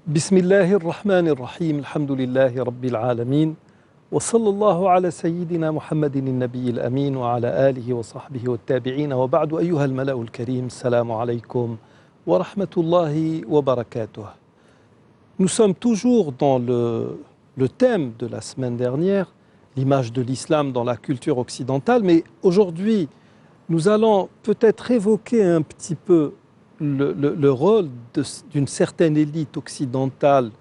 بسم الله الرحمن الرحيم الحمد لله رب العالمين وصلى الله على سيدنا محمد النبي الأمين وعلى آله وصحبه والتابعين وبعد أيها الملأ الكريم السلام عليكم ورحمة الله وبركاته. Nous sommes toujours dans le thème de la semaine dernière, l'image de l'islam dans la culture occidentale, mais aujourd'hui nous allons peut-être évoquer un petit peu le rôle d'une certaine élite occidentale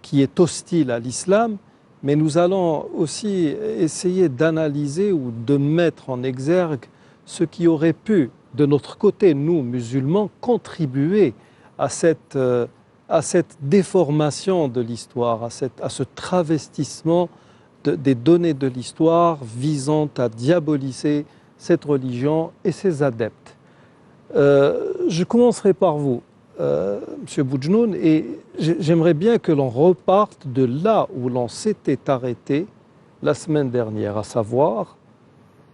qui est hostile à l'islam, mais nous allons aussi essayer d'analyser ou de mettre en exergue ce qui aurait pu, de notre côté, nous, musulmans, contribuer à cette déformation de l'histoire, à ce travestissement des données de l'histoire visant à diaboliser cette religion et ses adeptes. Je commencerai par vous, M. Boudjnoun, et j'aimerais bien que l'on reparte de là où l'on s'était arrêté la semaine dernière, à savoir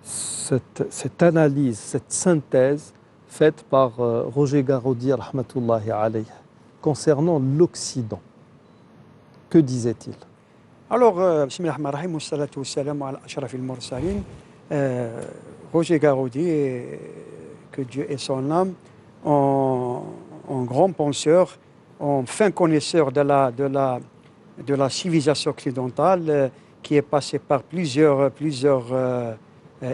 cette analyse, cette synthèse faite par Roger Garaudy, rahmatullahi alayh, concernant l'Occident. Que disait-il? Alors, bismillahir-rahmanir-rahim, wa salatu wa salam ala ashrafil mursalin. Roger Garaudy, que Dieu ait son âme, en grand penseur, en fin connaisseur de la civilisation occidentale, qui est passé par plusieurs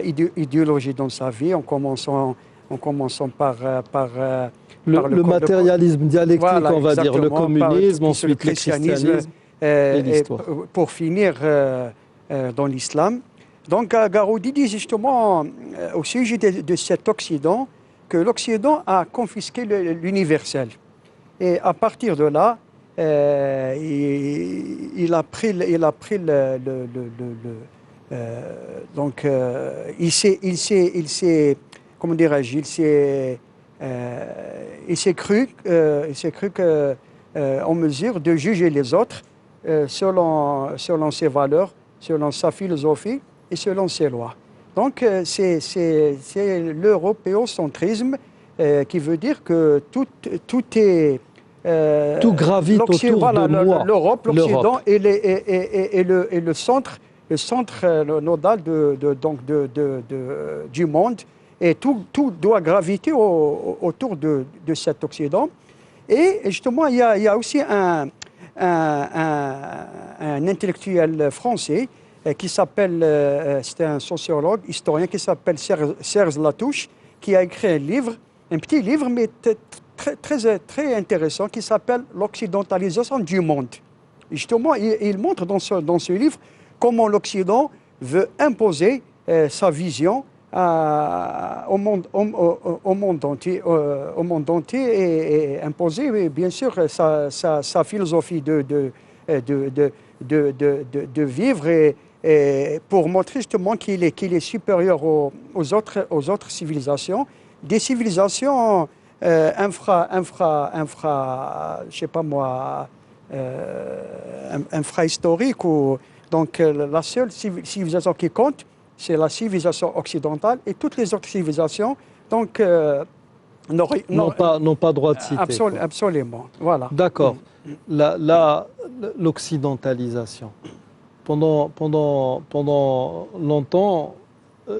idéologies dans sa vie, en commençant par le matérialisme dialectique, voilà, on va dire, le communisme, ensuite le christianisme et l'histoire. Pour finir dans l'islam. Donc Garaudy dit justement au sujet de cet Occident que l'Occident a confisqué l'universel. Et à partir de là, il a pris il s'est cru en mesure de juger les autres selon ses valeurs, selon sa philosophie et selon ses lois. Donc c'est l'européocentrisme qui veut dire que tout gravite autour de moi. L'Europe, l'Occident et le centre nodal du monde, et tout doit graviter autour de cet Occident. Et justement, il y a aussi un intellectuel français qui s'appelle, c'est un sociologue, historien qui s'appelle Serge Latouche, qui a écrit un petit livre, mais très intéressant, qui s'appelle L'occidentalisation du monde. Et justement, il montre dans ce livre comment l'Occident veut imposer sa vision au monde entier, et imposer, bien sûr, sa philosophie de vivre, et pour montrer justement qu'il est supérieur aux autres civilisations, des civilisations je sais pas moi, infrahistoriques. Donc la seule civilisation qui compte, c'est la civilisation occidentale, et toutes les autres civilisations donc n'ont pas droit de citer. Absolument, voilà. D'accord. L'occidentalisation. Pendant longtemps,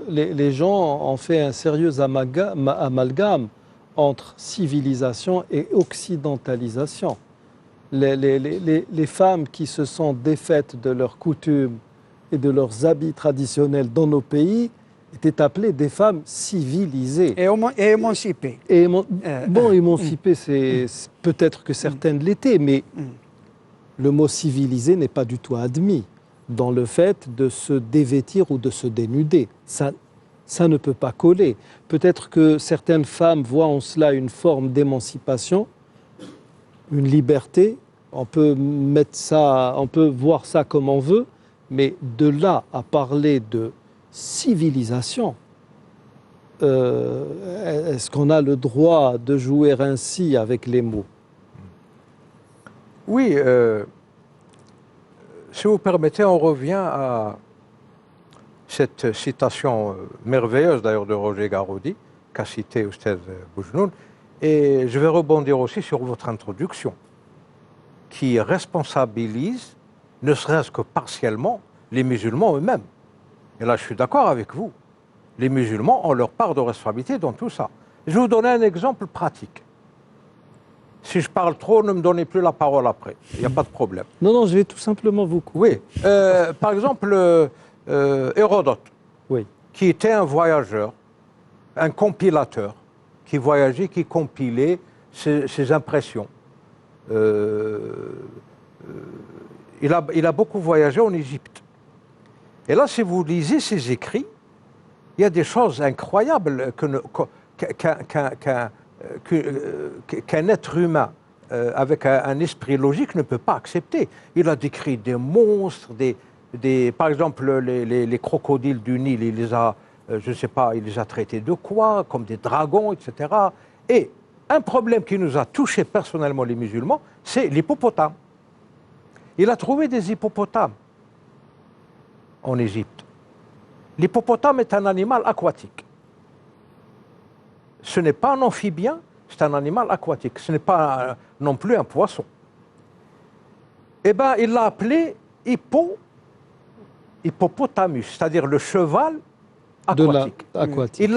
les gens ont fait un sérieux amalgame entre civilisation et occidentalisation. Les femmes qui se sont défaites de leurs coutumes et de leurs habits traditionnels dans nos pays étaient appelées des femmes civilisées. Et émancipées. Émancipées, c'est peut-être que certaines l'étaient, mais le mot civilisé n'est pas du tout admis dans le fait de se dévêtir ou de se dénuder. Ça ne peut pas coller. Peut-être que certaines femmes voient en cela une forme d'émancipation, une liberté. On peut voir ça comme on veut, mais de là à parler de civilisation, est-ce qu'on a le droit de jouer ainsi avec les mots? Oui, si vous permettez, on revient à cette citation merveilleuse d'ailleurs de Roger Garaudy, qu'a cité Oustaz Boudjnoun, et je vais rebondir aussi sur votre introduction. qui responsabilise, ne serait-ce que partiellement, les musulmans eux-mêmes. Et là, je suis d'accord avec vous. Les musulmans ont leur part de responsabilité dans tout ça. Je vais vous donner un exemple pratique. Si je parle trop, ne me donnez plus la parole après. Il n'y a pas de problème. Non, non, je vais tout simplement vous couper. Oui. Par exemple, Hérodote, Oui. qui était un voyageur, un compilateur, qui voyageait, qui compilait ses impressions. Il a beaucoup voyagé en Égypte. Et là, si vous lisez ses écrits, il y a des choses incroyables qu'un être humain avec un esprit logique ne peut pas accepter. Il a décrit des monstres, par exemple les crocodiles du Nil, il les a, je ne sais pas, il les a traités de quoi, comme des dragons, etc. Et un problème qui nous a touché personnellement les musulmans, c'est l'hippopotame. Il a trouvé des hippopotames en Égypte. L'hippopotame est un animal aquatique. Ce n'est pas un amphibien, c'est un animal aquatique. Ce n'est pas non plus un poisson. Eh bien, il l'a appelé hippopotamus, c'est-à-dire le cheval aquatique. Aquatique.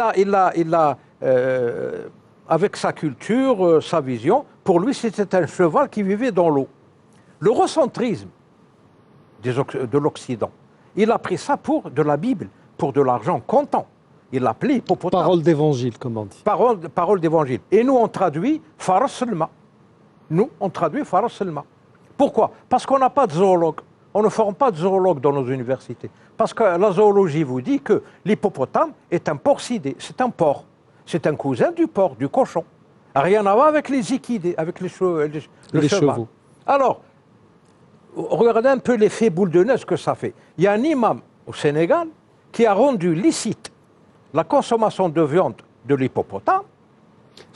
Avec sa culture, sa vision, pour lui, c'était un cheval qui vivait dans l'eau. L'eurocentrisme de l'Occident, il a pris ça pour de la Bible, pour de l'argent comptant. Il l'appelait hippopotame. Parole d'évangile, comme on dit. Parole d'évangile. Et nous, on traduit Faras Selma. Nous, on traduit Faras Selma. Pourquoi? Parce qu'on n'a pas de zoologue. On ne forme pas de zoologue dans nos universités. Parce que la zoologie vous dit que l'hippopotame est un porcidé, c'est un porc. C'est un cousin du porc, du cochon. Rien à voir avec les équidés, avec les chevaux. Alors, regardez un peu l'effet boule de neige que ça fait. Il y a un imam au Sénégal qui a rendu licite la consommation de viande de l'hippopotame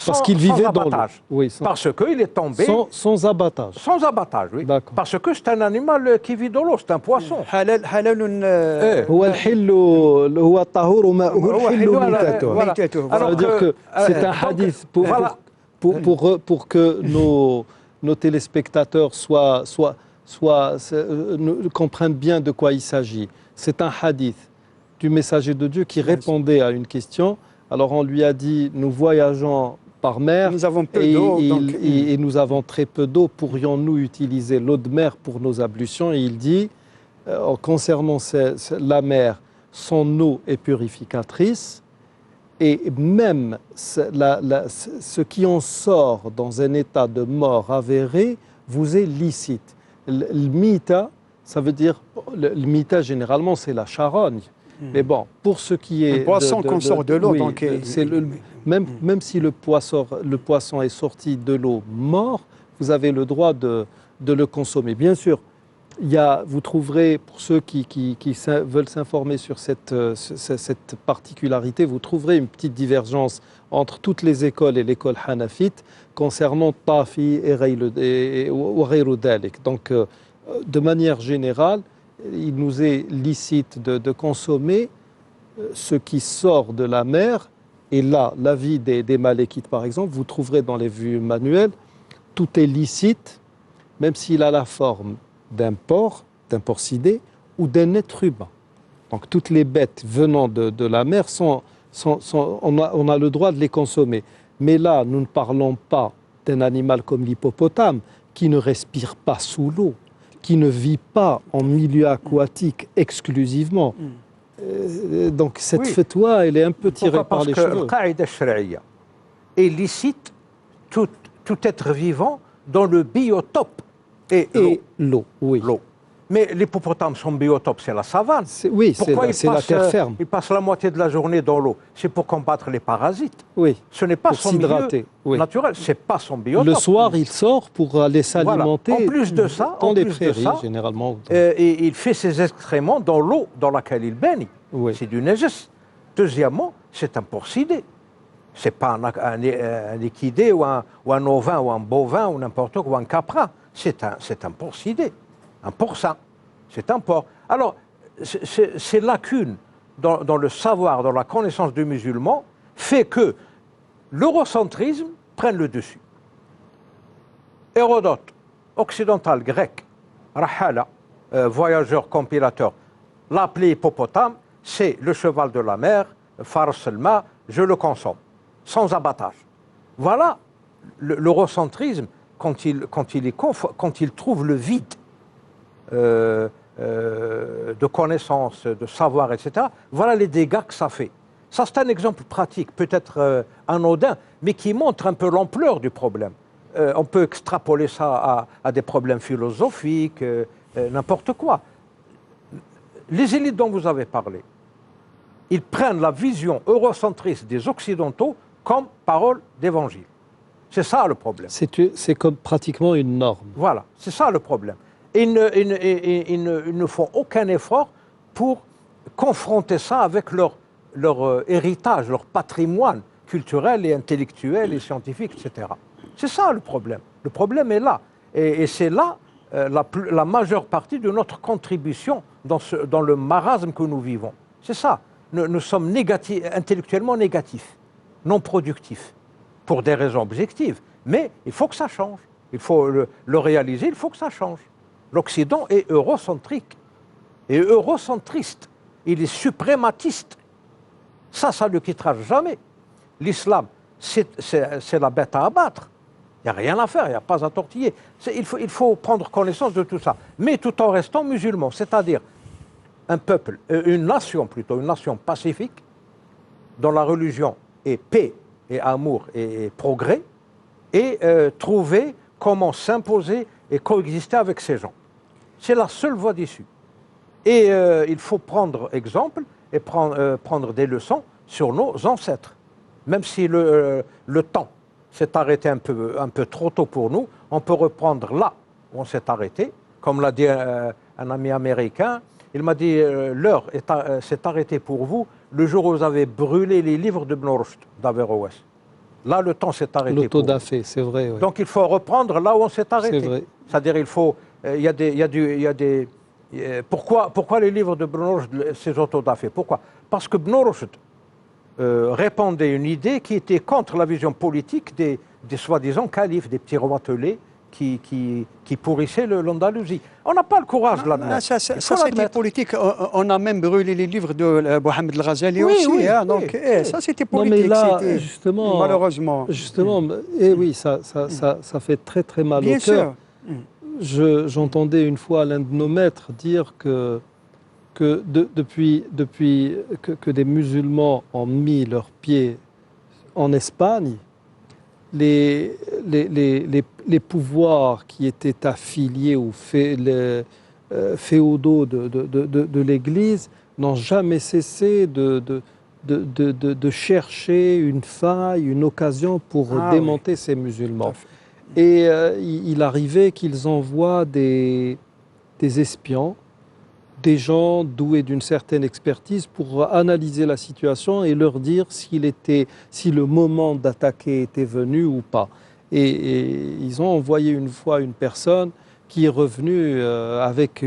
parce qu'il vivait sans dans abattage. Oui, parce qu'il est tombé... Sans abattage. Sans abattage, oui. Parce que c'est un animal qui vit dans l'eau, c'est un poisson. هو الحل هو الطهور وماؤه الحل ميتته. Ça veut dire que c'est un hadith pour que nos téléspectateurs comprennent bien de quoi il s'agit. C'est un hadith du messager de Dieu qui répondait à une question. Alors on lui a dit, nous voyageons par mer nous avons peu d'eau, et nous avons très peu d'eau. Pourrions-nous utiliser l'eau de mer pour nos ablutions? Et il dit, concernant la mer, son eau est purificatrice et même ce qui en sort dans un état de mort avéré vous est licite. Le mita, ça veut dire, le mita généralement c'est la charogne. Mais bon, pour ce qui est... Un poisson qu'on sort de l'eau, oui, donc... Même si le poisson est sorti de l'eau mort, vous avez le droit de le consommer. Bien sûr, vous trouverez, pour ceux qui veulent s'informer sur cette particularité, vous trouverez une petite divergence entre toutes les écoles et l'école hanafite concernant Tafi et Ghayru Dalik. Donc, de manière générale, il nous est licite de consommer ce qui sort de la mer. Et là, l'avis des Malékites, par exemple, vous trouverez dans les vues manuelles, tout est licite, même s'il a la forme d'un porcidé ou d'un être humain. Donc toutes les bêtes venant de la mer, on a le droit de les consommer. Mais là, nous ne parlons pas d'un animal comme l'hippopotame, qui ne respire pas sous l'eau, qui ne vit pas en milieu aquatique exclusivement. Donc cette fatwa, elle est un peu tirée par les cheveux. Parce que le qaïda shari'a est licite tout être vivant dans le biotope et l'eau. Oui. L'eau. Mais l'hippopotame, son biotope, c'est la savane. Oui, c'est la terre ferme. Il passe la moitié de la journée dans l'eau. C'est pour combattre les parasites. Oui. Ce n'est pas son milieu naturel, c'est pas son biotope. Le soir, il sort pour aller s'alimenter. Voilà. En plus de ça, dans les prairies, généralement. Et il fait ses excréments dans l'eau dans laquelle il baigne. Oui. C'est du najas. Deuxièmement, c'est un porcidé. C'est pas un équidé ou un ovin ou un bovin ou n'importe quoi, ou un caprin. C'est un porcidé. Un porcin, c'est un porc. Alors, ces lacunes dans le savoir, dans la connaissance du musulman, fait que l'eurocentrisme prenne le dessus. Hérodote occidental grec, Rahala, voyageur, compilateur, l'appelé hippopotame, c'est le cheval de la mer, Fars Selma, je le consomme, sans abattage. Voilà l'eurocentrisme quand il trouve le vide de connaissances, de savoir, etc. Voilà les dégâts que ça fait. Ça, c'est un exemple pratique, peut-être anodin, mais qui montre un peu l'ampleur du problème. On peut extrapoler ça à des problèmes philosophiques, n'importe quoi. Les élites dont vous avez parlé, ils prennent la vision eurocentriste des Occidentaux comme parole d'évangile. C'est ça le problème. C'est comme pratiquement une norme. Voilà, c'est ça le problème. Ils ne font aucun effort pour confronter ça avec leur héritage, leur patrimoine culturel et intellectuel et scientifique, etc. C'est ça le problème. Le problème est là. Et c'est là la majeure partie de notre contribution dans le marasme que nous vivons. C'est ça. Nous sommes intellectuellement négatifs, non productifs, pour des raisons objectives. Mais il faut que ça change. Il faut le réaliser, il faut que ça change. L'Occident est eurocentrique et eurocentriste. Il est suprématiste. Ça ne quittera jamais. L'islam, c'est la bête à abattre. Il n'y a rien à faire, il n'y a pas à tortiller. Il faut prendre connaissance de tout ça, mais tout en restant musulman, c'est-à-dire un peuple, une nation plutôt, une nation pacifique, dont la religion est paix et amour et progrès, et trouver comment s'imposer et coexister avec ces gens. C'est la seule voie d'issue. Et il faut prendre exemple et prendre des leçons sur nos ancêtres. Même si le temps s'est arrêté un peu trop tôt pour nous, on peut reprendre là où on s'est arrêté. Comme l'a dit un ami américain, il m'a dit l'heure s'est arrêtée pour vous le jour où vous avez brûlé les livres de Ibn Rushd d'Averroès. Là, le temps s'est arrêté. L'autodafé, c'est vrai. Oui. Donc il faut reprendre là où on s'est arrêté. C'est vrai. C'est-à-dire il y a des pourquoi les livres de Ibn Rushd, ces autodafés? Pourquoi? Parce que Ibn Rushd répandait une idée qui était contre la vision politique des soi-disant califes, des petits roitelets qui pourrissaient l'Andalousie. On n'a pas le courage de l'admettre. Ça c'était politique. On a même brûlé les livres de Mohamed El-Ghazali aussi. Oui, hein, donc, ça, c'était politique. Non, mais là, justement, malheureusement. Justement, oui, ça fait très très mal Bien au cœur. sûr. J'entendais une fois l'un de nos maîtres dire que depuis que des musulmans ont mis leurs pieds en Espagne, les pouvoirs qui étaient affiliés aux féodaux de l'Église n'ont jamais cessé de chercher une faille, une occasion pour démonter ces musulmans. Et il arrivait qu'ils envoient des espions, des gens doués d'une certaine expertise pour analyser la situation et leur dire si le moment d'attaquer était venu ou pas. Et ils ont envoyé une fois une personne qui est revenue avec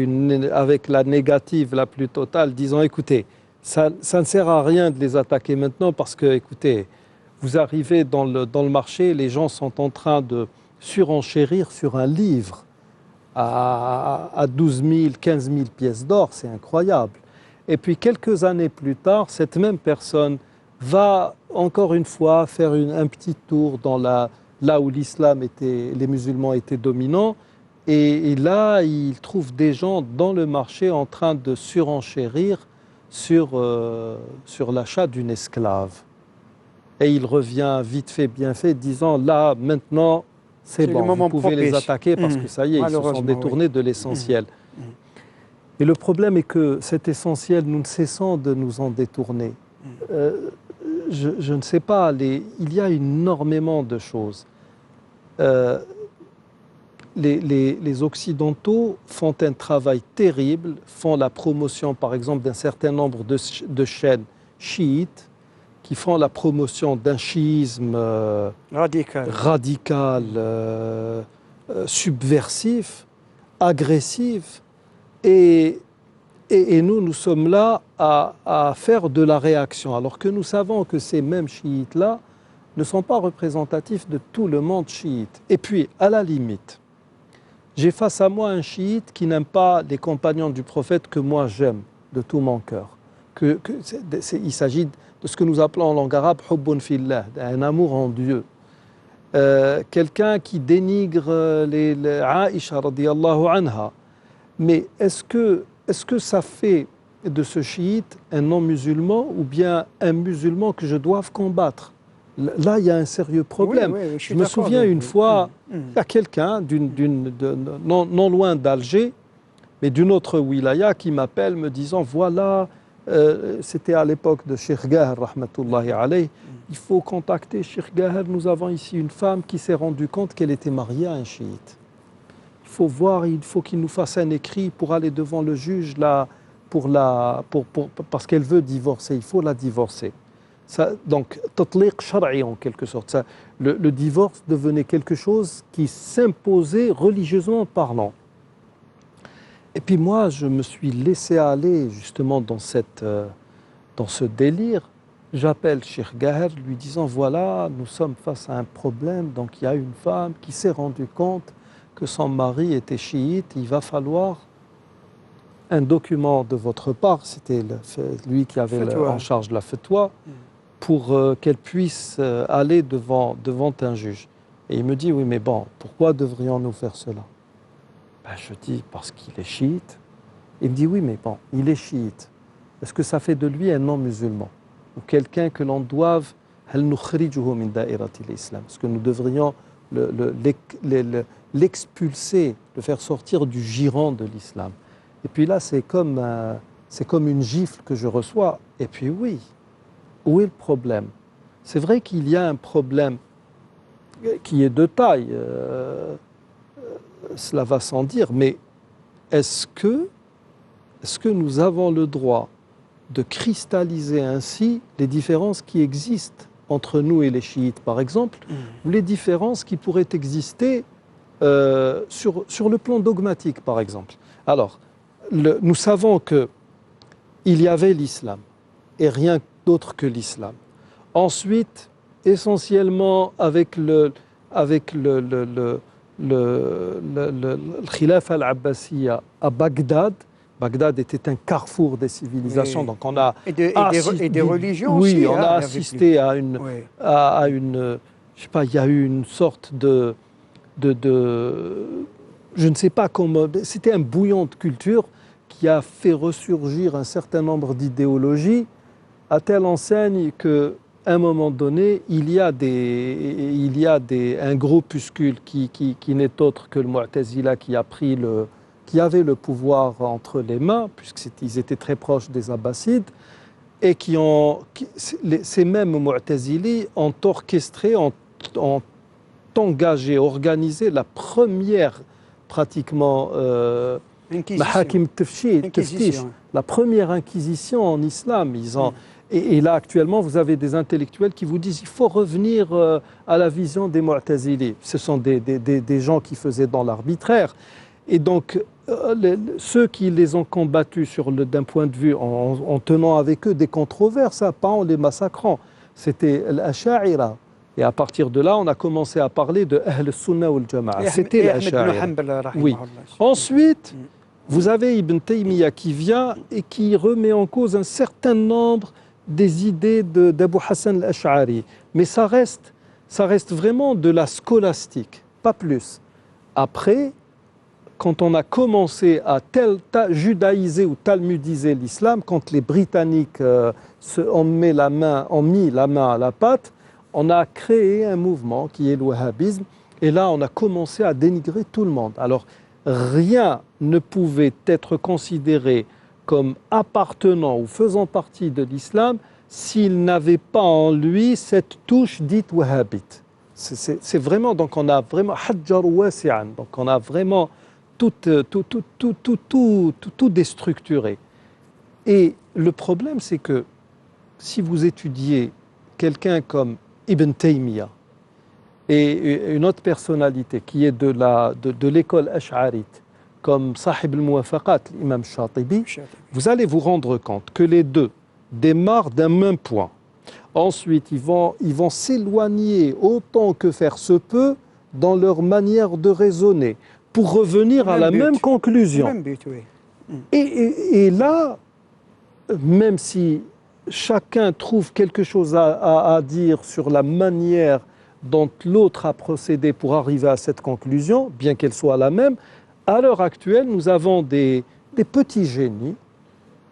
la négative la plus totale, disant écoutez, ça ne sert à rien de les attaquer maintenant parce que, écoutez, vous arrivez dans le marché, les gens sont en train de surenchérir sur un livre à 12 000, 15 000 pièces d'or, c'est incroyable. Et puis quelques années plus tard, cette même personne va encore une fois faire un petit tour là où les musulmans étaient dominants, et là il trouve des gens dans le marché en train de surenchérir sur l'achat d'une esclave. Et il revient vite fait, bien fait, disant là maintenant c'est bon, vous pouvez les attaquer parce que ça y est, ils se sont détournés de l'essentiel. Et le problème est que cet essentiel, nous ne cessons de nous en détourner. Je ne sais pas, il y a énormément de choses. Les Occidentaux font un travail terrible, font la promotion par exemple d'un certain nombre de chaînes chiites, qui font la promotion d'un chiisme radical, subversif, agressif. Et nous sommes là à faire de la réaction, alors que nous savons que ces mêmes chiites-là ne sont pas représentatifs de tout le monde chiite. Et puis, à la limite, j'ai face à moi un chiite qui n'aime pas les compagnons du prophète que moi j'aime de tout mon cœur. Il s'agit de ce que nous appelons en langue arabe hubbun fillah, un amour en Dieu. Quelqu'un qui dénigre les Aïcha radiyallahu anha. Mais est-ce que ça fait de ce chiite un non-musulman ou bien un musulman que je dois combattre? Là, il y a un sérieux problème. Oui, je me souviens une fois, il y a quelqu'un non loin d'Alger, mais d'une autre wilaya, qui m'appelle me disant, voilà, c'était à l'époque de Cheikh Gaher, rahmatullahi alayh, il faut contacter Cheikh Gaher, nous avons ici une femme qui s'est rendue compte qu'elle était mariée à un chiite. Il faut voir, il faut qu'il nous fasse un écrit pour aller devant le juge là, parce qu'elle veut divorcer, il faut la divorcer. Ça, donc, tatliq shar'i en quelque sorte. Ça, le divorce devenait quelque chose qui s'imposait religieusement parlant. Et puis moi, je me suis laissé aller justement dans ce délire. J'appelle Cheikh Gaher lui disant, voilà, nous sommes face à un problème. Donc il y a une femme qui s'est rendue compte que son mari était chiite. Il va falloir un document de votre part, c'était lui qui avait en charge la fatwa, pour qu'elle puisse aller devant un juge. Et il me dit, oui, mais bon, pourquoi devrions-nous faire cela? Ben, je dis, parce qu'il est chiite. Il me dit, oui, mais bon, il est chiite. Est-ce que ça fait de lui un non-musulman? Ou quelqu'un que l'on doive, est-ce que nous devrions l'expulser, le faire sortir du giron de l'islam? Et puis là, c'est comme une gifle que je reçois. Et puis oui, où est le problème? C'est vrai qu'il y a un problème qui est de taille, cela va sans dire, mais est-ce que nous avons le droit de cristalliser ainsi les différences qui existent entre nous et les chiites, par exemple, ou les différences qui pourraient exister sur le plan dogmatique, par exemple? Alors, nous savons qu'il y avait l'islam, et rien d'autre que l'islam. Ensuite, essentiellement avec le Khilaf al-Abbasiyya à Bagdad. Bagdad était un carrefour des civilisations, oui. Donc on a et des religions oui, aussi. On a assisté à une, je sais pas, il y a eu une sorte de je ne sais pas comment, c'était un bouillon de culture qui a fait ressurgir un certain nombre d'idéologies à telle enseigne qu'à un moment donné, il y a un groupuscule qui n'est autre que le Mu'tazila qui avait le pouvoir entre les mains, puisqu'ils étaient très proches des Abbassides, et ces mêmes Mu'tazili ont orchestré, ont engagé, organisé la première pratiquement Mahakim Taftish, la première inquisition en islam. Et là, actuellement, vous avez des intellectuels qui vous disent qu'il faut revenir à la vision des Mu'tazili. Ce sont des gens qui faisaient dans l'arbitraire. Et donc, ceux qui les ont combattus d'un point de vue, en tenant avec eux des controverses, pas en les massacrant, c'était l'Asha'ira. Et à partir de là, on a commencé à parler de Ahl Sunnah wal Jama'a. C'était l'Asha'ira. Oui. Ensuite, vous avez Ibn Taymiyyah qui vient et qui remet en cause un certain nombre des idées d'Abu Hassan al-Ash'ari. Mais ça reste vraiment de la scolastique, pas plus. Après, quand on a commencé à judaïser ou talmudiser l'islam, quand les Britanniques ont mis la main à la pâte, on a créé un mouvement qui est le wahhabisme. Et là, on a commencé à dénigrer tout le monde. Alors, rien ne pouvait être considéré comme appartenant ou faisant partie de l'islam s'il n'avait pas en lui cette touche dite wahhabite. C'est vraiment, donc on a vraiment hajjar wasi'an, donc on a vraiment tout déstructuré. Et le problème, c'est que si vous étudiez quelqu'un comme Ibn Taymiyyah et une autre personnalité qui est de l'école ash'arite, comme Sahib al-Muwafaqat, l'imam Shatibi, vous allez vous rendre compte que les deux démarrent d'un même point. Ensuite, ils vont s'éloigner autant que faire se peut dans leur manière de raisonner. pour revenir à Même la but. même conclusion. Même but, oui. Et là, même si chacun trouve quelque chose à dire sur la manière dont l'autre a procédé pour arriver à cette conclusion, bien qu'elle soit la même, à l'heure actuelle, nous avons des petits génies,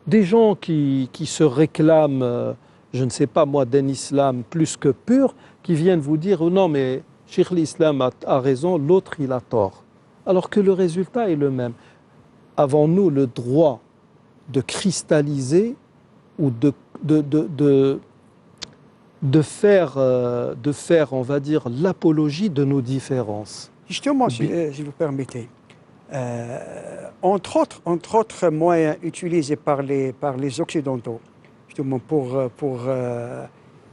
des gens qui se réclament, je ne sais pas moi, d'un islam plus que pur, qui viennent vous dire oh non mais Cheikh l'Islam a raison, l'autre il a tort. Alors que le résultat est le même. Avons-nous le droit de cristalliser ou de faire, on va dire, l'apologie de nos différences? Justement, si vous permettez, entre autres moyens utilisés par les Occidentaux, justement pour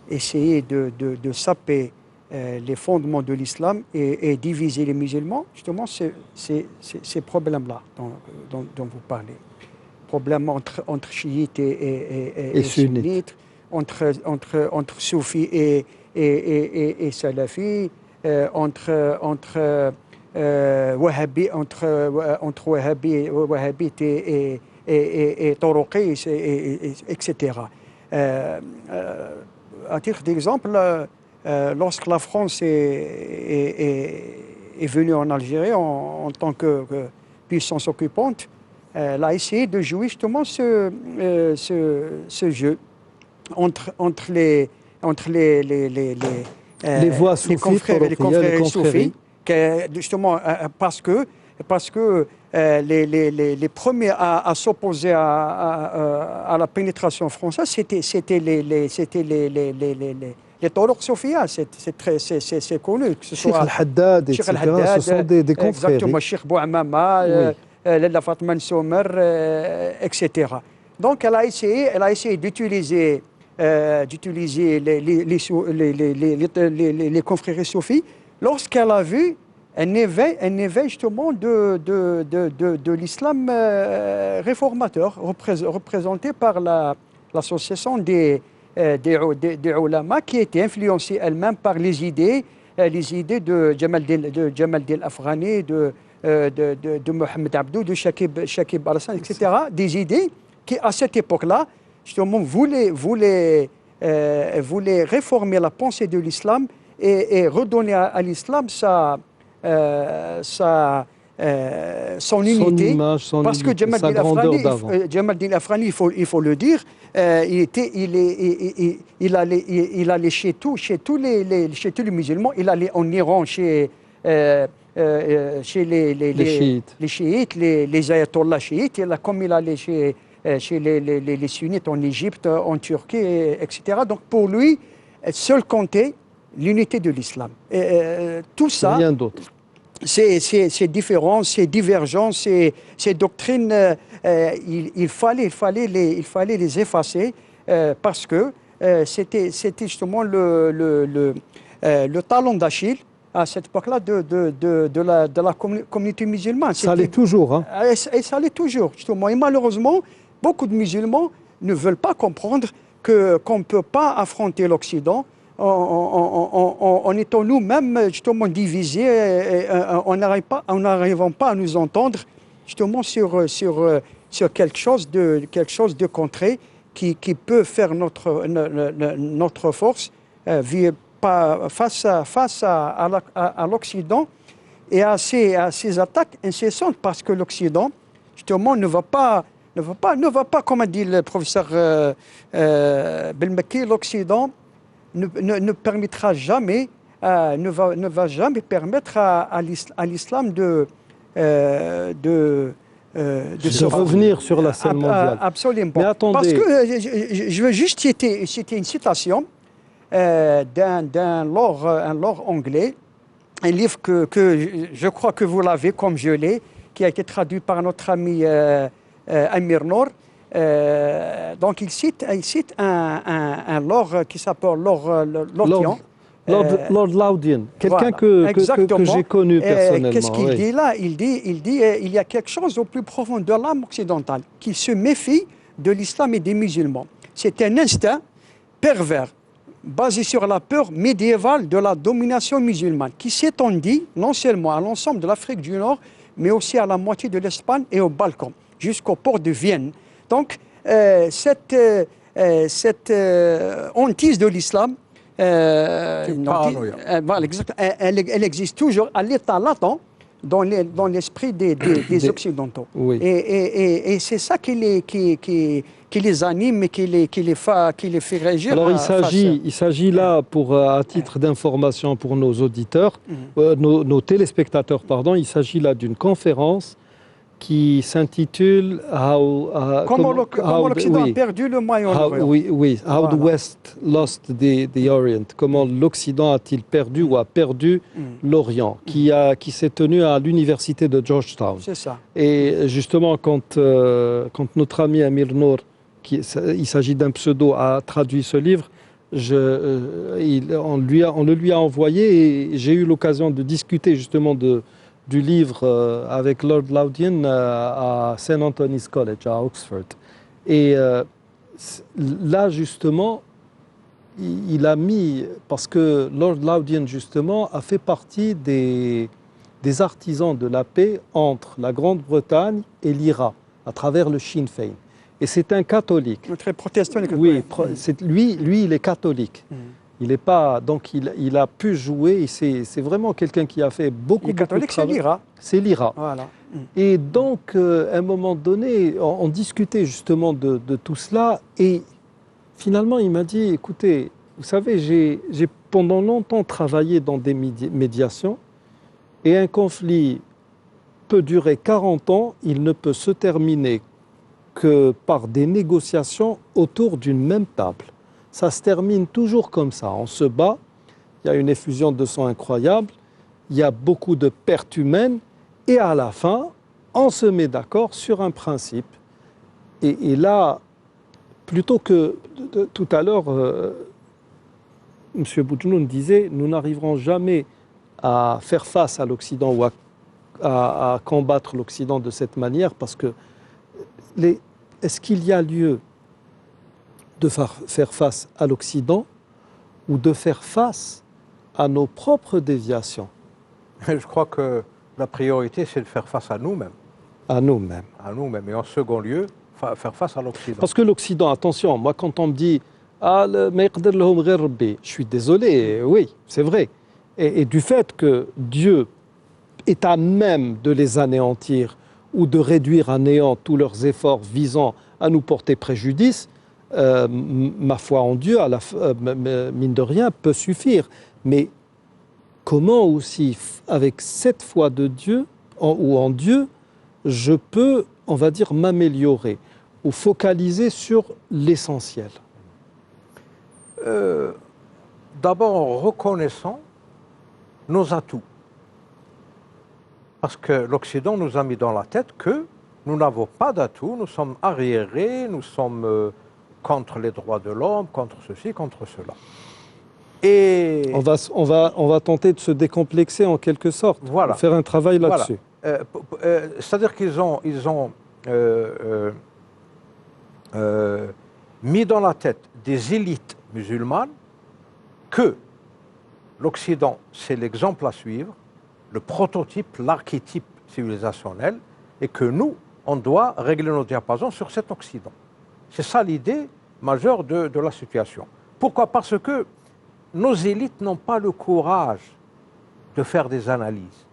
essayer de saper les fondements de l'islam et diviser les musulmans, justement, ces problèmes-là dont vous parlez. Problèmes entre chiites et sunnites, entre soufis et salafis, entre wahhabites et toroqis, etc. À titre d'exemple, lorsque la France est venue en Algérie en tant que puissance occupante, elle a essayé de jouer justement ce jeu entre les voix soufis, les confrères soufis, justement parce que les premiers à s'opposer à la pénétration française, c'était les tauruq soufia, c'est connu. Cheikh Al-Haddad, etc. Ce sont des confrères. Exactement, Cheikh Bouamama, Lalla Fatma Soumer, etc. Donc elle a essayé d'utiliser les confréries soufis lorsqu'elle a vu un éveil justement de l'islam réformateur représenté par l'association des ulama qui était influencée elle-même par les idées de Jamal Din Afghani, de Mohamed Abdou, de Shakib Al-Hassan, etc. Des idées qui, à cette époque-là, justement, voulaient réformer la pensée de l'islam et redonner à l'islam son unité. Image, parce que Jamal Din Afghani, il faut le dire, il allait chez tous les musulmans, il allait en Iran chez les chiites, les ayatollahs chiites, comme il allait chez les sunnites en Égypte, en Turquie, etc. Donc pour lui, seul comptait l'unité de l'islam. Tout ça, rien d'autre. Ces différences, ces divergences, ces doctrines, il fallait les effacer parce que c'était justement le talon d'Achille à cette époque-là de la communauté musulmane. Ça l'est toujours. Hein. Et ça l'est toujours, justement. Et malheureusement, beaucoup de musulmans ne veulent pas comprendre qu'on ne peut pas affronter l'Occident en étant nous-mêmes justement divisés, en n'arrivant pas à nous entendre justement sur quelque chose de concret qui peut faire notre force face à l'Occident et à ces attaques incessantes, parce que l'Occident justement ne va pas, comme a dit le professeur Belmekki, l'Occident ne permettra jamais, ne va jamais permettre à l'islam de revenir sur la scène mondiale. Absolument. Mais attendez. Parce que je veux juste citer une citation d'un lord anglais, un livre que je crois que vous l'avez comme je l'ai, qui a été traduit par notre ami Amir Noor. Donc il cite un lord qui s'appelle Lord Lothian. Lord Loudon, quelqu'un voilà, que j'ai connu personnellement. Qu'est-ce qu'il dit là? Il dit il y a quelque chose au plus profond de l'âme occidentale qui se méfie de l'islam et des musulmans. C'est un instinct pervers basé sur la peur médiévale de la domination musulmane qui s'étendit non seulement à l'ensemble de l'Afrique du Nord, mais aussi à la moitié de l'Espagne et au Balkan, jusqu'au port de Vienne. Donc, cette hantise de l'islam, voilà, elle existe toujours à l'état latent dans l'esprit des Occidentaux. Oui. Et c'est ça qui les anime et qui les fait réagir. Alors il s'agit là, à titre d'information pour nos auditeurs, nos téléspectateurs, pardon, il s'agit là d'une conférence qui s'intitule Comment l'Occident a perdu le Moyen-Orient. Oui, How the West Lost the Orient. Comment l'Occident a-t-il perdu ou a perdu l'Orient, qui s'est tenu à l'université de Georgetown. C'est ça. Et justement, quand notre ami Amir Nour, il s'agit d'un pseudo, a traduit ce livre, on le lui a envoyé et j'ai eu l'occasion de discuter justement du livre avec Lord Loudoun à St. Anthony's College à Oxford. Et là, justement, il a mis, parce que Lord Loudoun, justement, a fait partie des artisans de la paix entre la Grande-Bretagne et l'IRA, à travers le Sinn Féin. Et c'est un catholique. Très protestant. Oui, lui, il est catholique. Il n'est pas, donc il a pu jouer. C'est vraiment quelqu'un qui a fait beaucoup de travail. C'est l'IRA. C'est l'IRA. Voilà. Et donc, à un moment donné, on discutait justement de tout cela. Et finalement, il m'a dit, écoutez, vous savez, j'ai pendant longtemps travaillé dans des médiations. Et un conflit peut durer 40 ans. Il ne peut se terminer que par des négociations autour d'une même table. Ça se termine toujours comme ça. On se bat, il y a une effusion de sang incroyable, il y a beaucoup de pertes humaines, et à la fin, on se met d'accord sur un principe. Et là, plutôt que tout à l'heure, M. Boudjnoun disait, nous n'arriverons jamais à faire face à l'Occident ou à combattre l'Occident de cette manière, parce que est-ce qu'il y a lieu de faire face à l'Occident ou de faire face à nos propres déviations? Je crois que la priorité, c'est de faire face à nous-mêmes. À nous-mêmes. À nous-mêmes. Et en second lieu, faire face à l'Occident. Parce que l'Occident, attention, moi quand on me dit « Ah, je suis désolé, oui, c'est vrai. Et du fait que Dieu est à même de les anéantir ou de réduire à néant tous leurs efforts visant à nous porter préjudice, ma foi en Dieu, mine de rien, peut suffire. Mais comment aussi, avec cette foi de Dieu, ou en Dieu, je peux, on va dire, m'améliorer ou focaliser sur l'essentiel? D'abord en reconnaissant nos atouts. Parce que l'Occident nous a mis dans la tête que nous n'avons pas d'atouts, nous sommes arriérés, nous sommes contre les droits de l'homme, contre ceci, contre cela. Et on va tenter de se décomplexer en quelque sorte, voilà, faire un travail là-dessus. Voilà. C'est-à-dire qu'ils ont mis dans la tête des élites musulmanes que l'Occident, c'est l'exemple à suivre, le prototype, l'archétype civilisationnel, et que nous, on doit régler nos diapasons sur cet Occident. C'est ça l'idée majeure de la situation. Pourquoi? Parce que nos élites n'ont pas le courage de faire des analyses.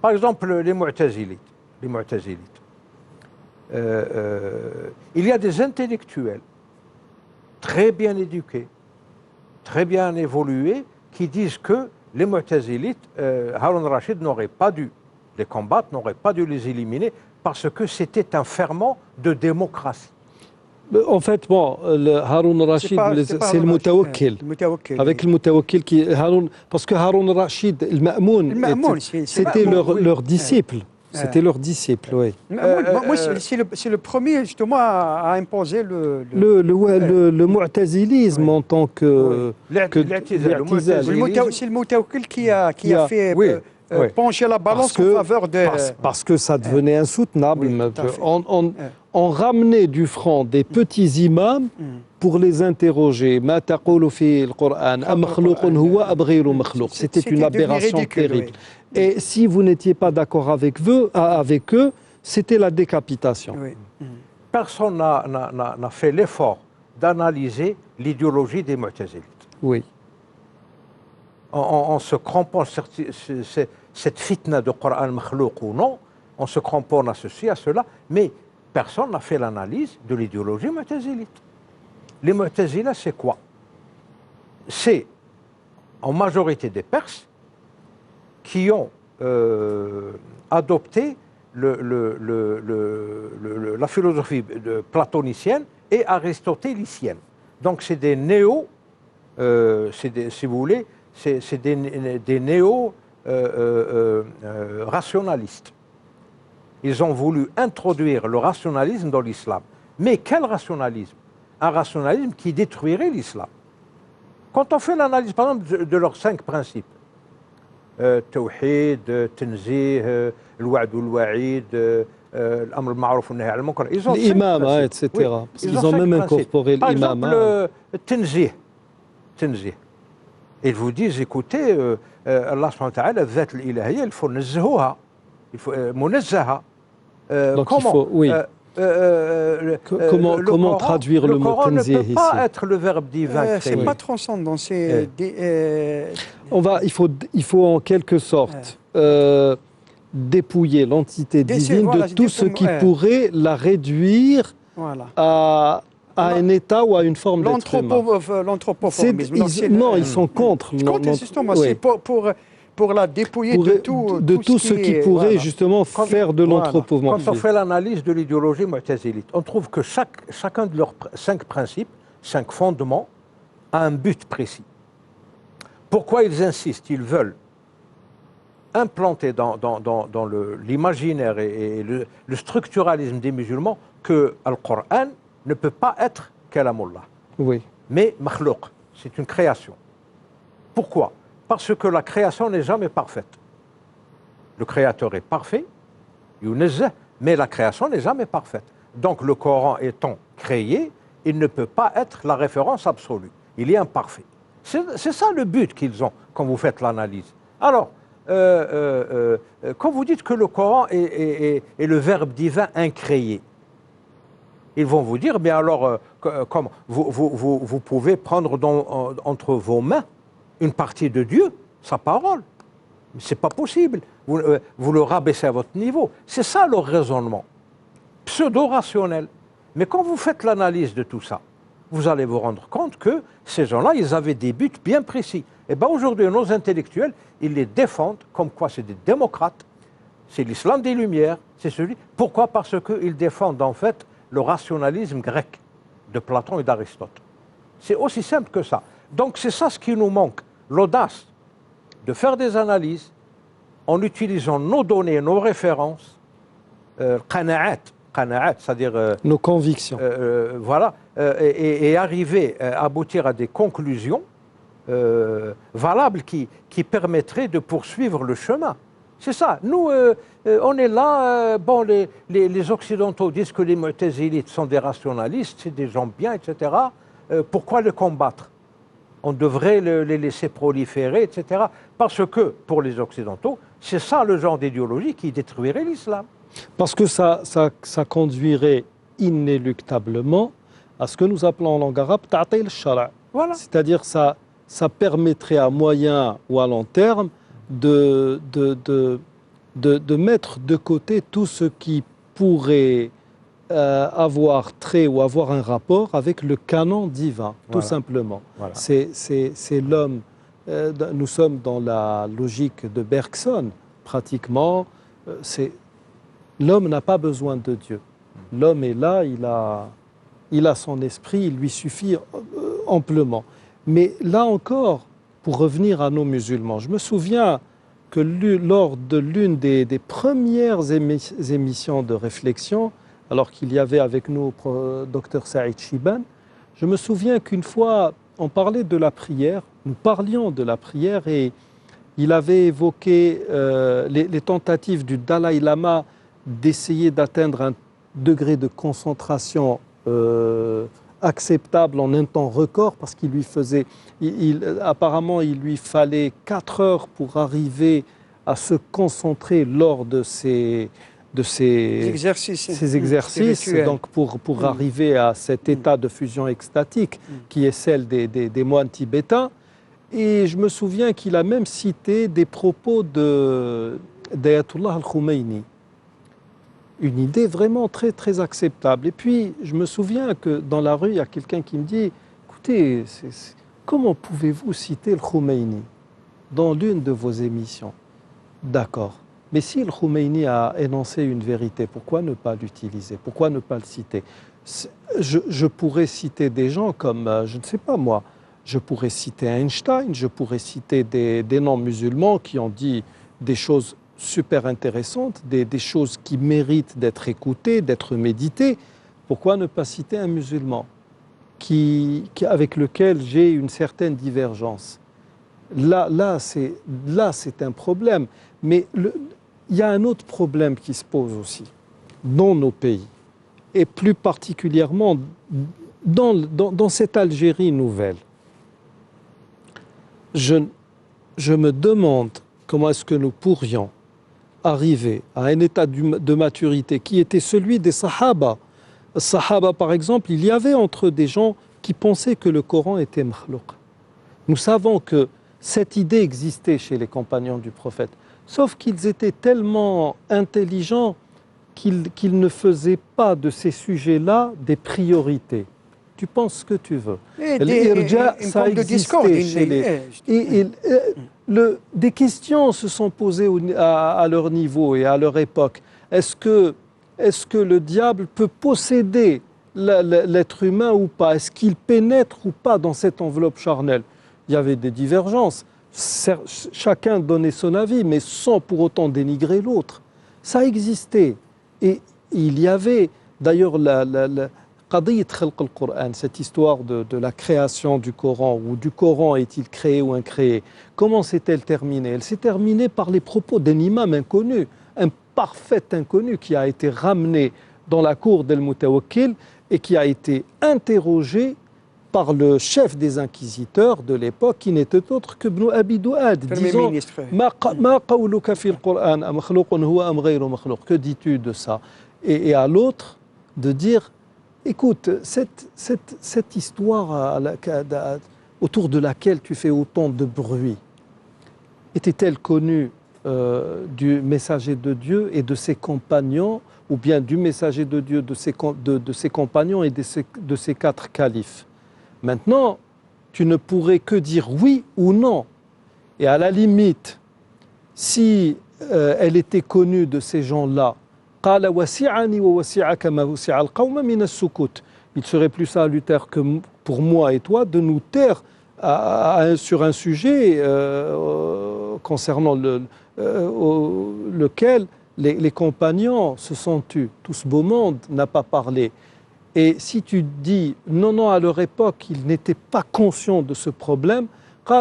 Par exemple, les Mu'tazilites. Il y a des intellectuels très bien éduqués, très bien évolués, qui disent que les Mu'tazilites, Harun Rachid n'aurait pas dû les combattre, n'aurait pas dû les éliminer, parce que c'était un ferment de démocratie. En fait, bon, Harun Rachid, c'est le Mutawakkil. Avec le Mutawakkil, parce que Harun Rachid, le Ma'moun, c'était leur disciple. C'était leur disciple, oui. Moi, c'est le premier, justement, à imposer le mu'tazilisme en tant que... C'est le Mutawakkil qui a fait pencher la balance en faveur de... Parce que ça devenait insoutenable. on ramenait du franc des petits imams pour les interroger. Ma taqulu fi al-Qur'an, am makhlouqun huwa am ghayru makhlouq. C'était une devenu aberration ridicule, terrible. oui. Et si vous n'étiez pas d'accord avec eux, c'était la décapitation. Oui. Personne n'a fait l'effort d'analyser l'idéologie des Mu'tazilites. Oui. On se cramponne, cette fitna de Coran makhlouq ou non, on se cramponne à ceci, à cela, mais personne n'a fait l'analyse de l'idéologie mu'tazilite. Les Mu'tazila, c'est quoi? C'est en majorité des Perses qui ont adopté la philosophie platonicienne et aristotélicienne. Donc c'est des si vous voulez, c'est des néo-rationalistes. Ils ont voulu introduire le rationalisme dans l'islam. Mais quel rationalisme? Un rationalisme qui détruirait l'islam. Quand on fait l'analyse, par exemple, de leurs 5 principes, Tawhid, Tanzih, Al-Wa'd wal-Wa'id, Al-Amr al-Ma'ruf wa an-Nahy anil-Munkar, ils ont 5 L'imam, principes. etc. Oui, Parce qu'ils ont même incorporé par l'imam. exemple, Tanzih. Ils vous disent, écoutez, Allah subhanahu wa ta'ala, Dhat al-Ilahiyya, il faut nazzahuha, il faut munazzaha. Donc comment? il faut, oui. Comment traduire le mot tanzih ici? Le Coran ne peut pas être le verbe divin. C'est pas transcendant. Il faut en quelque sorte dépouiller l'entité divine de tout ce qui pourrait la réduire à un état ou à une forme d'être humain. L'anthropomorphisme. Non, ils sont contre. Justement, c'est pour la dépouiller de tout ce qui pourrait justement faire de l'anthropomorphisme. Quand on fait l'analyse de l'idéologie mu'tazilite, on trouve que chacun de leurs 5 principes, 5 fondements, a un but précis. Pourquoi ils insistent? Ils veulent implanter dans l'imaginaire et le structuralisme des musulmans que le Coran ne peut pas être kalamullah. Oui. Mais makhlouq, c'est une création. Pourquoi? Parce que la création n'est jamais parfaite. Le créateur est parfait, yunazzah, mais la création n'est jamais parfaite. Donc le Coran étant créé, il ne peut pas être la référence absolue. Il est imparfait. C'est ça le but qu'ils ont quand vous faites l'analyse. Alors, quand vous dites que le Coran est le verbe divin incréé, ils vont vous dire, mais alors, comment vous pouvez prendre entre vos mains une partie de Dieu, sa parole. Ce n'est pas possible. Vous le rabaissez à votre niveau. C'est ça leur raisonnement, pseudo-rationnel. Mais quand vous faites l'analyse de tout ça, vous allez vous rendre compte que ces gens-là, ils avaient des buts bien précis. Et bien aujourd'hui, nos intellectuels, ils les défendent comme quoi c'est des démocrates, c'est l'islam des Lumières, c'est celui. Pourquoi? Parce qu'ils défendent en fait le rationalisme grec de Platon et d'Aristote. C'est aussi simple que ça. Donc c'est ça ce qui nous manque, l'audace de faire des analyses en utilisant nos données, nos références, qana'at, c'est-à-dire nos convictions. Voilà, et arriver à aboutir à des conclusions valables qui permettraient de poursuivre le chemin. C'est ça. Nous, on est là. Bon, les Occidentaux disent que les Mu'tazilites sont des rationalistes, c'est des gens bien, etc. Pourquoi les combattre? On devrait les laisser proliférer, etc. Parce que, pour les Occidentaux, c'est ça le genre d'idéologie qui détruirait l'islam. Parce que ça conduirait inéluctablement à ce que nous appelons en langue arabe ta'til al-shara'. Voilà. C'est-à-dire ça permettrait à moyen ou à long terme de mettre de côté tout ce qui pourrait avoir trait ou avoir un rapport avec le canon divin, tout simplement. Voilà. C'est l'homme. Nous sommes dans la logique de Bergson, pratiquement. L'homme n'a pas besoin de Dieu. L'homme est là, il a son esprit, il lui suffit amplement. Mais là encore, pour revenir à nos musulmans, je me souviens que lors de l'une des premières émissions de réflexion, alors qu'il y avait avec nous le docteur Saïd Chiban, je me souviens qu'une fois, on parlait de la prière, nous parlions de la prière et il avait évoqué les tentatives du Dalai Lama d'essayer d'atteindre degré de concentration acceptable en un temps record, parce qu'il lui faisait, apparemment, il lui fallait 4 heures pour arriver à se concentrer lors de ces exercices, donc pour arriver à cet état de fusion extatique qui est celle des moines tibétains. Et je me souviens qu'il a même cité des propos d'Ayatollah al-Khomeini. Une idée vraiment très, très acceptable. Et puis, je me souviens que dans la rue, il y a quelqu'un qui me dit « Écoutez, comment pouvez-vous citer le Khomeini dans l'une de vos émissions ?» D'accord. Mais si le Khomeini a énoncé une vérité, pourquoi ne pas l'utiliser? Pourquoi ne pas le citer? Je pourrais citer des gens comme, je ne sais pas moi, je pourrais citer Einstein, je pourrais citer des non-musulmans qui ont dit des choses super intéressantes, des choses qui méritent d'être écoutées, d'être méditées. Pourquoi ne pas citer un musulman avec lequel j'ai une certaine divergence? Là, c'est un problème. Mais il y a un autre problème qui se pose aussi dans nos pays, et plus particulièrement dans cette Algérie nouvelle. Je me demande comment est-ce que nous pourrions arriver à un état de maturité qui était celui des Sahaba. Sahaba, par exemple, il y avait entre eux des gens qui pensaient que le Coran était makhlouq. Nous savons que cette idée existait chez les compagnons du prophète, sauf qu'ils étaient tellement intelligents qu'ils ne faisaient pas de ces sujets-là des priorités. Tu penses ce que tu veux. L'irja, ça existait chez les... des questions se sont posées à leur niveau et à leur époque. Est-ce que le diable peut posséder l'être humain ou pas? Est-ce qu'il pénètre ou pas dans cette enveloppe charnelle? Il y avait des divergences. Chacun donnait son avis, mais sans pour autant dénigrer l'autre. Ça existait. Et il y avait d'ailleurs cette histoire de la création du Coran, ou du Coran est-il créé ou incréé. Comment s'est-elle terminée? Elle s'est terminée par les propos d'un imam inconnu, un parfait inconnu qui a été ramené dans la cour d'Al-Mutawakkil et qui a été interrogé par le chef des inquisiteurs de l'époque, qui n'était autre que Ibn Abi Du'ad, disant « Ma qawluka fil Qur'an, amakhlouqun huwa am ghayru makhlouq » Que dis-tu de ça? Et à l'autre de dire « Écoute, cette histoire autour de laquelle tu fais autant de bruit, était-elle connue du messager de Dieu et de ses compagnons, ou bien du messager de Dieu, de ses compagnons et de ses 4 califes ?» Maintenant, tu ne pourrais que dire oui ou non. Et à la limite, si elle était connue de ces gens-là, il serait plus salutaire que pour moi et toi de nous taire sur un sujet concernant lequel les compagnons se sont tus. Tout ce beau monde n'a pas parlé. Et si tu dis non, à leur époque, ils n'étaient pas conscients de ce problème, donc,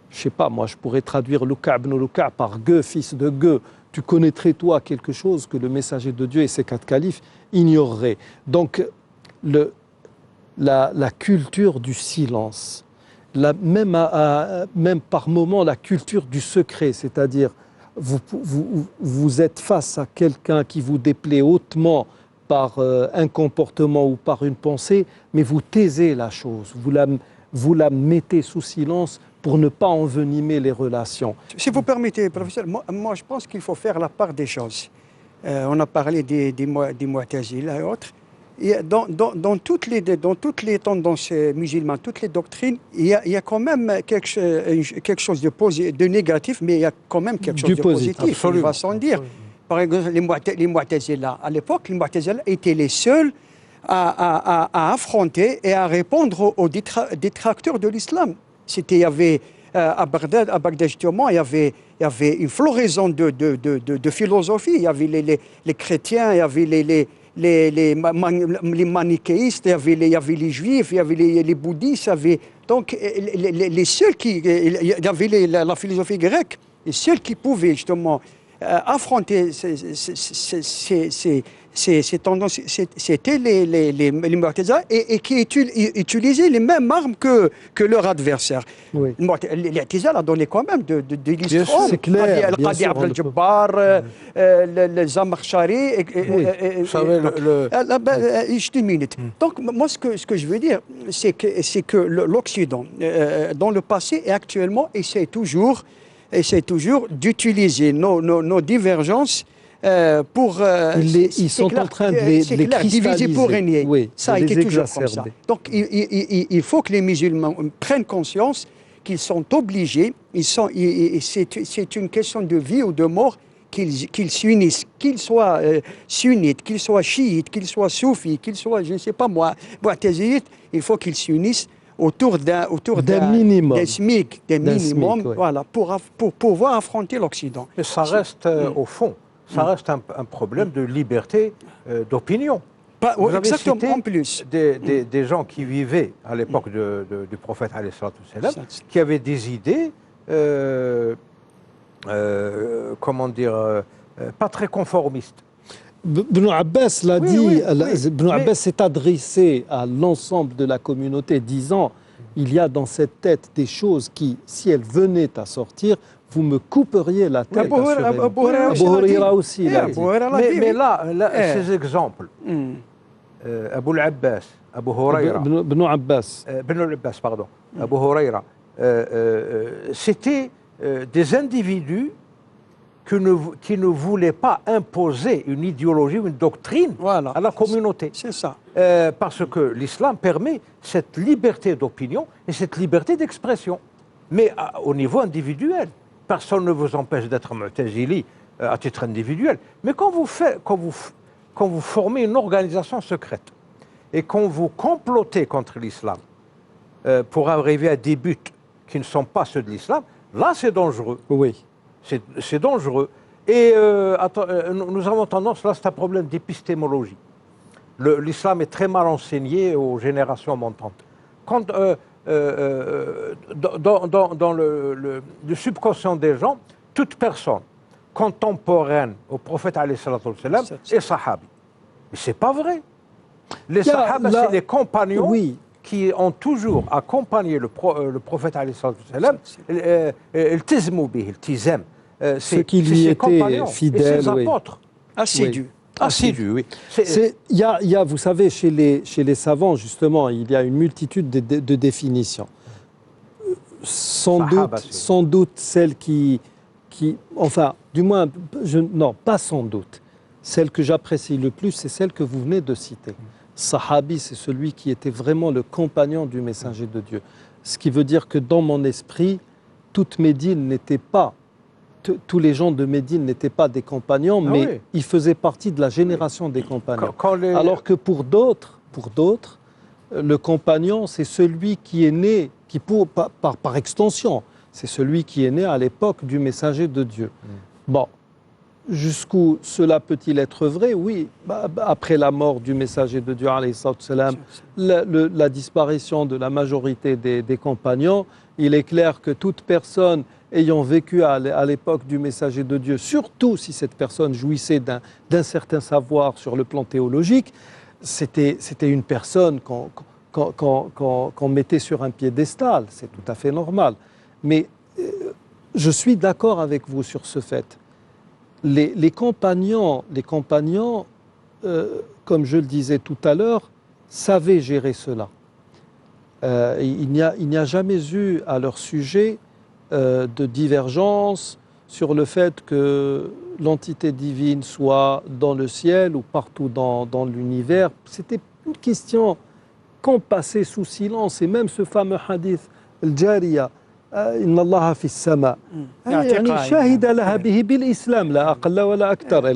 je sais pas, moi je pourrais traduire Luka ibn Luka par Gueux, fils de Gueux. Tu connaîtrais toi quelque chose que le messager de Dieu et ses 4 califes ignoreraient. Donc, la culture du silence, même par moments la culture du secret, c'est-à-dire vous êtes face à quelqu'un qui vous déplaît hautement par un comportement ou par une pensée, mais vous taisez la chose, vous la mettez sous silence pour ne pas envenimer les relations. Si vous permettez, professeur, moi je pense qu'il faut faire la part des choses. On a parlé des Mu'tazila et autres. Et dans toutes les tendances musulmanes, toutes les doctrines, il y a quand même quelque chose de négatif, mais il y a quand même quelque chose de positif, on va sans dire. Par exemple, les Mu'tazila, à l'époque, les Mu'tazila étaient les seuls à affronter et à répondre aux détracteurs de l'islam. Il y avait à Bagdad justement, il y avait une floraison de philosophie. Il y avait les chrétiens, il y avait les manichéistes, il y avait les juifs, il y avait les bouddhistes, donc les seuls qui... Il y avait la philosophie grecque, les seuls qui pouvaient justement affronter ces tendances, c'était les Mu'tazila et qui utilisaient les mêmes armes que leur adversaire. Oui. Les Mu'tazila a donné quand même de l'histoire. C'est clair, bien Al-Qadi sûr, Abd al-Jabbar, le Zamakhshari. Vous savez, Juste une minute. Donc, moi, ce que je veux dire, c'est que l'Occident, dans le passé et actuellement, essaie toujours d'utiliser nos divergences pour... ils sont en train de les cristalliser. Diviser pour régner. Oui, ça a de les été toujours comme ça. exacerber. Donc, il faut que les musulmans prennent conscience qu'ils sont obligés, c'est une question de vie ou de mort, qu'ils s'unissent, qu'ils soient sunnites, qu'ils soient chiites, qu'ils soient soufis, qu'ils soient, je ne sais pas moi, mu'tazilites, il faut qu'ils s'unissent autour d'un minimum, SMIC, SMIC, oui. voilà, pour pouvoir affronter l'Occident. Mais ça reste, au fond, ça reste un problème de liberté d'opinion. Vous avez Exactement, cité en plus. des gens qui vivaient à l'époque du prophète, alayhi salatu wassalam, qui avaient des idées, comment dire, pas très conformistes. Ibn Abbas l'a Oui, dit, oui, Ibn Abbas s'est adressé à l'ensemble de la communauté disant il y a dans cette tête des choses qui, si elles venaient à sortir, vous me couperiez la tête. Abu Huraira aussi l'a dit. Mais là, ces exemples, Abu al-Abbas, Abu Huraira, Ibn Abbas. Ibn al-Abbas, pardon, Abu Huraira, c'était des individus qui ne voulaient pas imposer une idéologie ou une doctrine à la communauté. C'est ça. Parce que l'islam permet cette liberté d'opinion et cette liberté d'expression. Mais au niveau individuel, personne ne vous empêche d'être mu'tazili à titre individuel. Mais quand vous formez une organisation secrète et quand vous complotez contre l'islam pour arriver à des buts qui ne sont pas ceux de l'islam, là c'est dangereux. Oui. C'est dangereux. Et nous avons tendance, là c'est un problème d'épistémologie. L'islam est très mal enseigné aux générations montantes. Quand, dans le subconscient des gens, toute personne contemporaine au prophète alayhi salatu wassalam est sahabi. Mais c'est pas vrai. Les sahabas, c'est les compagnons qui ont toujours accompagné le prophète alayhi salatu wassalam, ceux qui lui étaient fidèles, et ses apôtres. Assidus. Assidus, oui. Vous savez, chez les savants, justement, il y a une multitude de définitions. Sans doute celle qui enfin, du moins, non, pas sans doute. Celle que j'apprécie le plus, c'est celle que vous venez de citer. Sahabi, c'est celui qui était vraiment le compagnon du messager de Dieu. Ce qui veut dire que dans mon esprit, toute Médine n'était pas, tous les gens de Médine n'étaient pas des compagnons, mais ils faisaient partie de la génération des compagnons. Alors que pour d'autres, le compagnon, c'est celui qui est né, par extension, c'est celui qui est né à l'époque du messager de Dieu. Bon, jusqu'où cela peut-il être vrai? Oui, après la mort du messager de Dieu, alayhi salam, la disparition de la majorité des compagnons, il est clair que toute personne ayant vécu à l'époque du messager de Dieu, surtout si cette personne jouissait d'un certain savoir sur le plan théologique, c'était une personne qu'on mettait sur un piédestal, c'est tout à fait normal. Mais je suis d'accord avec vous sur ce fait. Les compagnons, comme je le disais tout à l'heure, savaient gérer cela. Il n'y a jamais eu à leur sujet de divergence sur le fait que l'entité divine soit dans le ciel ou partout dans l'univers. C'était une question qu'on passait sous silence. Et même ce fameux hadith, Al-Jariya, Inna Allah fi sama. Elle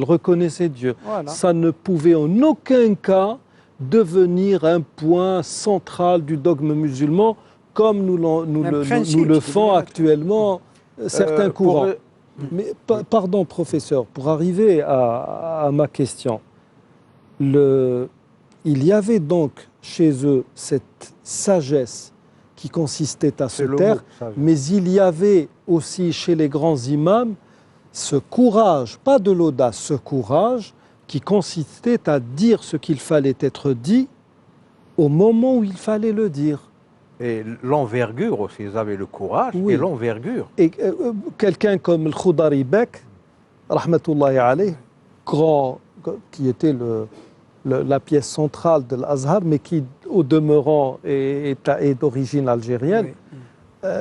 reconnaissait Dieu. Ça ne pouvait en aucun cas devenir un point central du dogme musulman comme nous le font actuellement certains courants. Mais, pardon, professeur, pour arriver à ma question, il y avait donc chez eux cette sagesse qui consistait à se taire, mais il y avait aussi chez les grands imams ce courage, pas de l'audace, ce courage qui consistait à dire ce qu'il fallait être dit au moment où il fallait le dire. Et l'envergure aussi, ils avaient le courage et l'envergure. Et quelqu'un comme le Khoudari Bek, rahmatullahi alayh, grand, qui était la pièce centrale de l'Azhar, mais qui, au demeurant, est d'origine algérienne,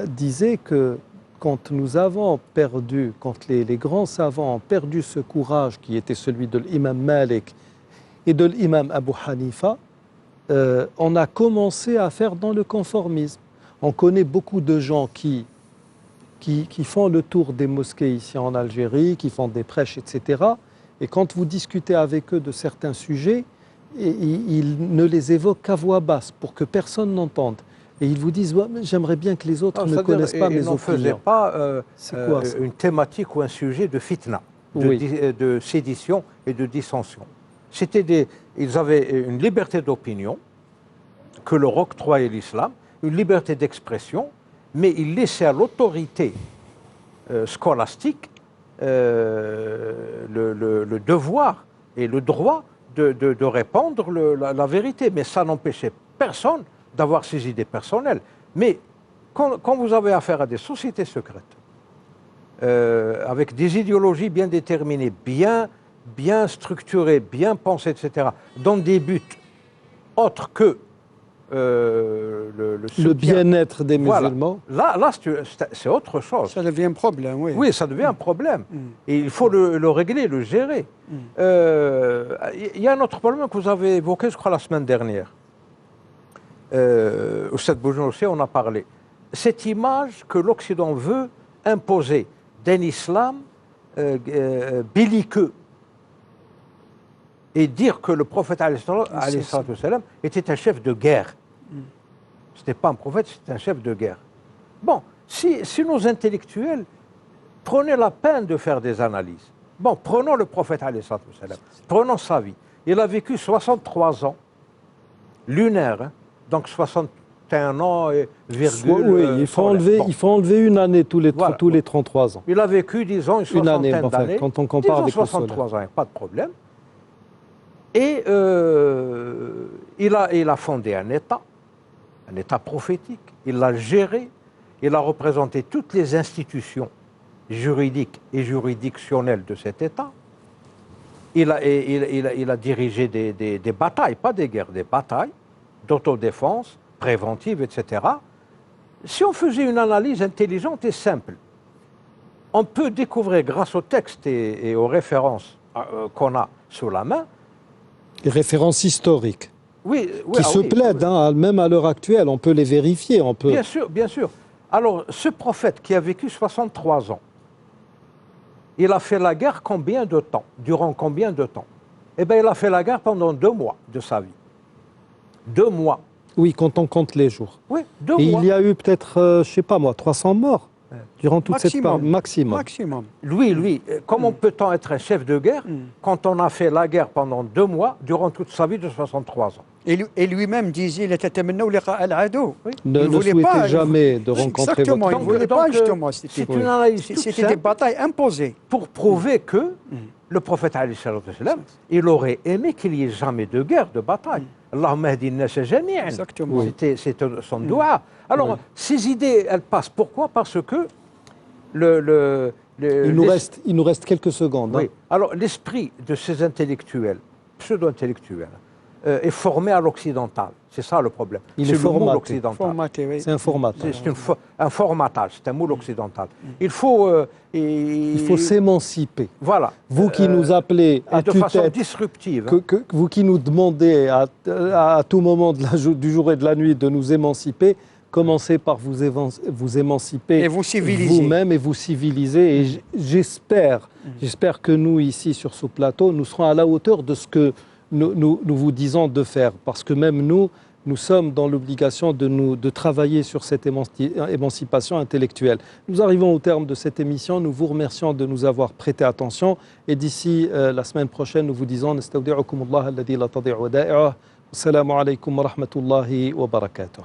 disait que quand nous avons perdu, quand les grands savants ont perdu ce courage qui était celui de l'imam Malik et de l'imam Abu Hanifa, on a commencé à faire dans le conformisme. On connaît beaucoup de gens qui font le tour des mosquées ici en Algérie, qui font des prêches, etc. Et quand vous discutez avec eux de certains sujets, ils ne les évoquent qu'à voix basse pour que personne n'entende. Et ils vous disent, ouais, j'aimerais bien que les autres ne connaissent pas mes opinions. Ils ne faisaient pas une thématique ou un sujet de fitna, de sédition et de dissension. Ils avaient une liberté d'opinion que leur octroyait l'islam, une liberté d'expression, mais ils laissaient à l'autorité scolastique le devoir et le droit de répandre la vérité. Mais ça n'empêchait personne d'avoir ses idées personnelles. Mais quand vous avez affaire à des sociétés secrètes, avec des idéologies bien déterminées, bien structurées, bien pensées, etc., dans des buts autres que le bien-être des musulmans. Voilà. Là c'est autre chose. Ça devient un problème, oui. Oui, ça devient un problème. Et il faut le régler, le gérer. Il y a un autre problème que vous avez évoqué, je crois, la semaine dernière. Au Stade Boujon aussi, on a parlé. Cette image que l'Occident veut imposer d'un islam belliqueux et dire que le prophète était un chef de guerre. Ce n'était pas un prophète, c'était un chef de guerre. Bon, si nos intellectuels prenaient la peine de faire des analyses, bon, prenons le prophète, prenons sa vie. Il a vécu 63 ans, lunaire, hein, donc 61 ans et virgule. Oui, il faut enlever une année tous les 33 ans. Il a vécu, disons, une soixantaine d'années. Quand on compare avec 63 ans, pas de problème. Et il a fondé un État prophétique. Il l'a géré. Il a représenté toutes les institutions juridiques et juridictionnelles de cet État. Il a dirigé des batailles, pas des guerres, des batailles d'autodéfense, préventive, etc. Si on faisait une analyse intelligente et simple, on peut découvrir grâce aux textes et aux références qu'on a sous la main, les références historiques qui se plaident, hein, même à l'heure actuelle, on peut les vérifier. Bien sûr, bien sûr. Alors, ce prophète qui a vécu 63 ans, il a fait la guerre combien de temps? Durant combien de temps? Eh bien, il a fait la guerre pendant 2 mois de sa vie. 2 mois. Oui, quand on compte les jours. Oui, 2 mois. Et il y a eu peut-être, je ne sais pas moi, 300 morts durant toute cette période. Maximum. Lui, comment peut-on être un chef de guerre quand on a fait la guerre pendant 2 mois durant toute sa vie de 63 ans? Et lui-même disait, il était ne souhaitait jamais de rencontrer votre il ne voulait pas, justement. C'est une analyse toute C'était des batailles imposées. Pour prouver que le prophète, il aurait aimé qu'il n'y ait jamais de guerre, de bataille. Allahumma hdi an-nas jami'an. Exactement. C'était son doua. Alors, ces idées, elles passent. Pourquoi? Parce que il nous reste quelques secondes. Oui. Hein. Alors, l'esprit de ces intellectuels, pseudo-intellectuels, est formé à l'occidental. C'est ça le problème. Il est formaté. C'est un formatage. C'est un formatage, c'est un moule occidental. Il faut s'émanciper. Voilà. Vous qui nous appelez à de façon disruptive. Vous qui nous demandez à tout moment du jour et de la nuit de nous émanciper, commencez par vous émanciper et vous civiliser. Vous-même et vous civiliser. Et j'espère que nous, ici, sur ce plateau, nous serons à la hauteur de ce que nous vous disons de faire. Parce que même nous nous sommes dans l'obligation de travailler sur cette émancipation intellectuelle. Nous arrivons au terme de cette émission. Nous vous remercions de nous avoir prêté attention. Et d'ici la semaine prochaine, nous vous disons نستودعكم الله الذي لا تضيع ودائعه. السلام عليكم ورحمة الله وبركاته.